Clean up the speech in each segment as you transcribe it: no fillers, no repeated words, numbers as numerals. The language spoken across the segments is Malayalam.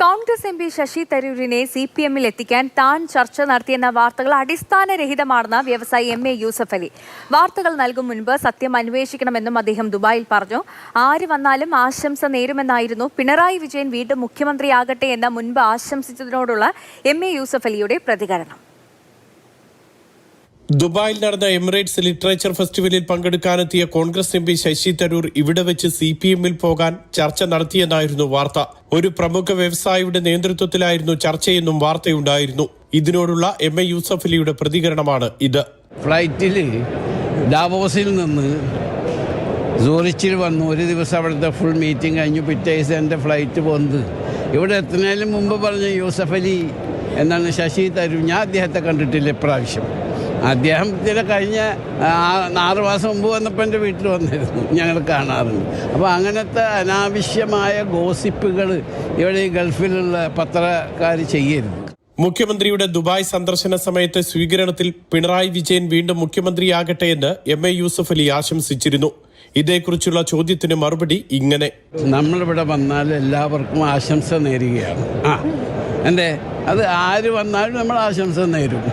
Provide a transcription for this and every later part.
കോൺഗ്രസ് എം പി ശശി തരൂരിനെ CPM-ൽ എത്തിക്കാൻ താൻ ചർച്ച നടത്തിയെന്ന വാർത്തകൾ അടിസ്ഥാനരഹിതമാണെന്ന് വ്യവസായി MA യൂസഫ് അലി. വാർത്തകൾ നൽകും മുൻപ് സത്യം അന്വേഷിക്കണമെന്നും അദ്ദേഹം ദുബായിൽ പറഞ്ഞു. ആര് വന്നാലും ആശംസ നേരുമെന്നായിരുന്നു പിണറായി വിജയൻ വീണ്ടും മുഖ്യമന്ത്രിയാകട്ടെ എന്ന് മുൻപ് ആശംസിച്ചതിനോടുള്ള MA യൂസഫ് അലിയുടെ പ്രതികരണം. ദുബായിൽ നടന്ന എമിറേറ്റ്സ് ലിറ്ററേച്ചർ ഫെസ്റ്റിവലിൽ പങ്കെടുക്കാനെത്തിയ കോൺഗ്രസ് എം പി ശശി തരൂർ ഇവിടെ വെച്ച് CPM-ൽ പോകാൻ ചർച്ച നടത്തിയെന്നായിരുന്നു വാർത്ത. ഒരു പ്രമുഖ വ്യവസായിയുടെ നേതൃത്വത്തിലായിരുന്നു ചർച്ചയെന്നും വാർത്തയുണ്ടായിരുന്നു. ഇതിനോടുള്ള MA യൂസഫ് അലിയുടെ പ്രതികരണമാണ് ഇത്. ഫ്ലൈറ്റിൽ ഡാവോസിൽ നിന്ന് സൂറിച്ചിൽ വന്നു. ഒരു ദിവസം അവിടുത്തെ ഫുൾ മീറ്റിംഗ് കഴിഞ്ഞു. പിറ്റേ ദിവസം എൻ്റെ ഫ്ലൈറ്റ് പോകുന്നത്. ഇവിടെ എത്തുന്നതിന് മുമ്പ് പറഞ്ഞ യൂസഫ് അലി എന്നാണ് ശശി തരൂർ. ഞാൻ അദ്ദേഹത്തെ കണ്ടിട്ടില്ല ഇപ്രാവശ്യം. അദ്ദേഹത്തിന് കഴിഞ്ഞ 6 മാസം മുമ്പ് വന്നപ്പോൾ എൻ്റെ വീട്ടിൽ വന്നിരുന്നു, ഞങ്ങൾ കാണാറുണ്ട്. അപ്പോൾ അങ്ങനത്തെ അനാവശ്യമായ ഗോസിപ്പുകൾ ഇവിടെ ഈ ഗൾഫിലുള്ള പത്രക്കാർ ചെയ്യരുത്. മുഖ്യമന്ത്രിയുടെ ദുബായ് സന്ദർശന സമയത്തെ സ്വീകരണത്തിൽ പിണറായി വിജയൻ വീണ്ടും മുഖ്യമന്ത്രിയാകട്ടെ എന്ന് MA യൂസഫ് അലി ആശംസിച്ചിരുന്നു. ഇതേക്കുറിച്ചുള്ള ചോദ്യത്തിന് മറുപടി ഇങ്ങനെ: നമ്മളിവിടെ വന്നാൽ എല്ലാവർക്കും ആശംസ നേരുകയാണ്. എന്തേ അത് ആര് വന്നാലും നമ്മൾ ആശംസ നേരും.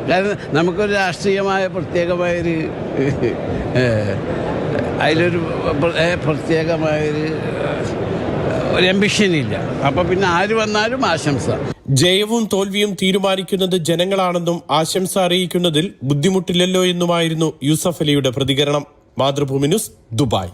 കാരണം നമുക്കൊരു രാഷ്ട്രീയമായ പ്രത്യേകമായൊരു അതിലൊരു പ്രത്യേകമായൊരു എംബിഷനില്ല. അപ്പം പിന്നെ ആര് വന്നാലും ആശംസ. ജയവും തോൽവിയും തീരുമാനിക്കുന്നത് ജനങ്ങളാണെന്നും ആശംസ അറിയിക്കുന്നതിൽ ബുദ്ധിമുട്ടില്ലല്ലോ എന്നുമായിരുന്നു യൂസഫ് അലിയുടെ പ്രതികരണം. Mathrubhumi news, Dubai.